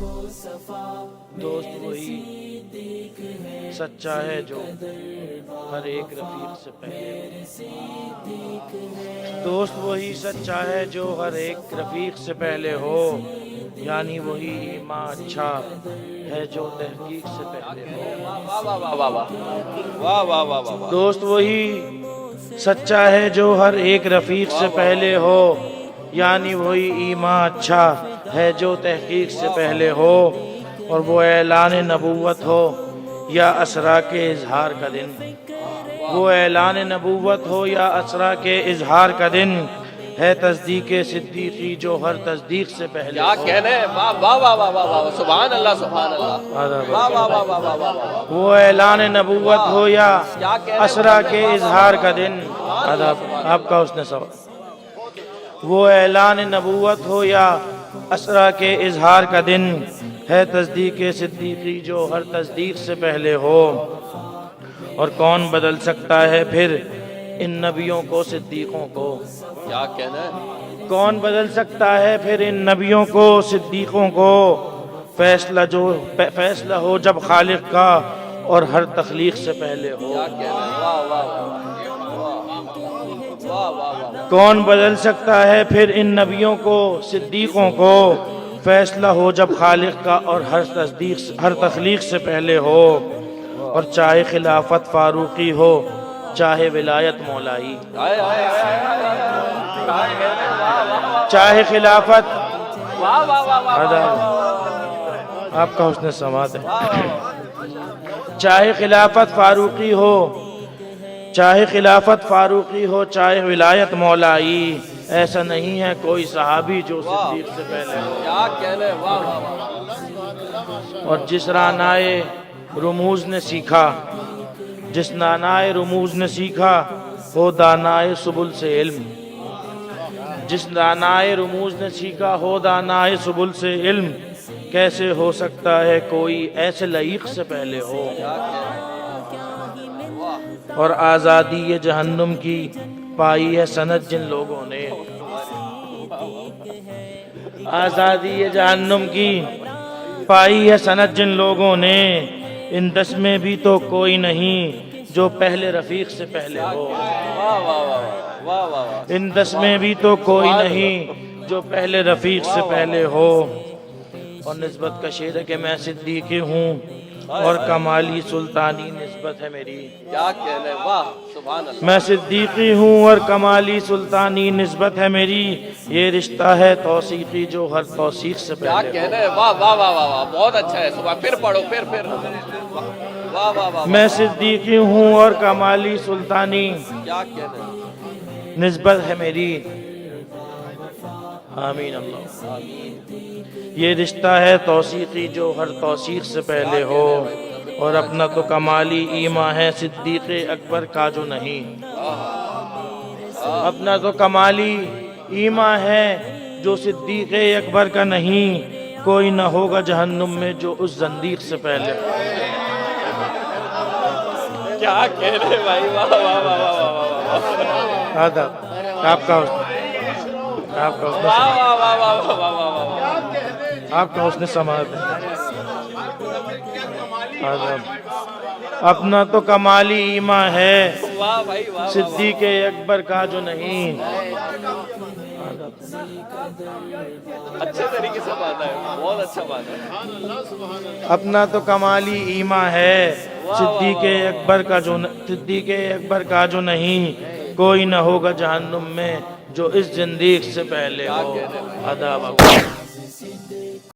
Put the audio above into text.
دوست وہی سچا ہے جو ہر ایک رفیق سے پہلے ہو۔ دوست وہی سچا ہے جو ہر ایک رفیق سے پہلے ہو، یعنی وہی ایمان اچھا ہے جو تحقیق سے پہلے ہو۔ دوست وہی سچا ہے جو ہر ایک رفیق سے پہلے ہو، یعنی وہی ایمان اچھا ہے جو تحقیق سے پہلے ہو، اور وہ اعلان نبوت ہو یا اسرا کے اظہار کا دن، وہ اعلان نبوت ہو یا اسرا کے اظہار کا دن ہے تصدیق صدیقی جو ہر تصدیق سے پہلے کیا ہو۔ کہنے ہیں، واہ واہ واہ واہ واہ، سبحان اللہ سبحان اللہ، واہ واہ واہ واہ واہ واہ۔ وہ اعلان نبوت ہو یا اسرا کے اظہار کا دن، آپ کا اس نے سوال، وہ اعلان نبوت ہو یا اسرا کے اظہار کا دن ہے تصدیق صدیقی جو ہر تصدیق سے پہلے ہو، اور کون بدل سکتا ہے پھر ان نبیوں کو صدیقوں کو، کیا کہنا ہے، کون بدل سکتا ہے پھر ان نبیوں کو صدیقوں کو، فیصلہ ہو جب خالق کا اور ہر تخلیق سے پہلے ہو۔ کیا کہنا ہے، واہ واہ واہ واہ واہ واہ۔ کون بدل سکتا ہے پھر ان نبیوں کو صدیقوں کو، فیصلہ ہو جب خالق کا اور ہر تخلیق سے پہلے ہو، اور چاہے خلافت فاروقی ہو چاہے ولایت مولائی، چاہے خلافت، آپ کا حسن سماعت ہے، چاہے خلافت فاروقی ہو، چاہے خلافت فاروقی ہو چاہے ولایت مولائی، ایسا نہیں ہے کوئی صحابی جو صدیق سے پہلے ہو۔ کیا کہنا ہے، واہ واہ واہ۔ اور جس رعنائے رموز نے سیکھا، جس رعنائے رموز نے سیکھا ہو دانائے سبل سے علم، جس رعنائے رموز نے سیکھا ہو دانائے سبل سے علم، کیسے ہو سکتا ہے کوئی ایسے لعیق سے پہلے ہو۔ اور آزادی یہ جہنم کی پائی ہے سند جن لوگوں نے، آزادی یہ جہنم کی پائی ہے سند جن لوگوں نے، ان 10 میں بھی تو کوئی نہیں جو پہلے رفیق سے پہلے ہو، ان 10 میں بھی تو کوئی نہیں جو پہلے رفیق سے پہلے ہو۔ اور نسبت کا شعر ہے کہ میں صدیقی ہوں اور کمالی سلطانی نسبت ہے میری، کیا کہنے، واہ سبحان اللہ۔ میں صدیقی ہوں اور کمالی سلطانی نسبت ہے میری، یہ رشتہ ہے توثیقی جو ہر توثیق سے کیا پہلے ہو۔ کہنے ہیں، واہ واہ واہ واہ، بہت اچھا ہے، صبح پھر پڑھو، پھر واہ واہ واہ۔ میں صدیقی ہوں اور کمالی سلطانی کیا کہنے ہیں، نسبت ہے میری، آمین اللہ۔ یہ رشتہ ہے توثیقی جو ہر توثیق سے پہلے ہو، اور اپنا تو کمالی ایمان ہے صدیق اکبر کا جو نہیں، اپنا تو کمالی ایمان ہے جو صدیق اکبر کا نہیں، کوئی نہ ہوگا جہنم میں جو اس زندیق سے پہلے ہو۔ کیا کہنے بھائی، واہ واہ واہ واہ واہ، آداب آپ کا حسن، آپ کا حسن، واہ واہ واہ واہ واہ واہ۔ آپ کا حسن سماعت ہے، آداب اپنا تو کمالی ایمان ہے واہ بھائی واہ، صدیق اکبر کا جو نہیں، اچھے طریقے سے بات ہے، بہت اچھا بات ہے۔ اپنا تو کمالی ایمان ہے صدیق اکبر کا جو نہیں، کوئی نہ ہوگا جہنم میں جو اس زندیق سے پہلے ہو۔ آداب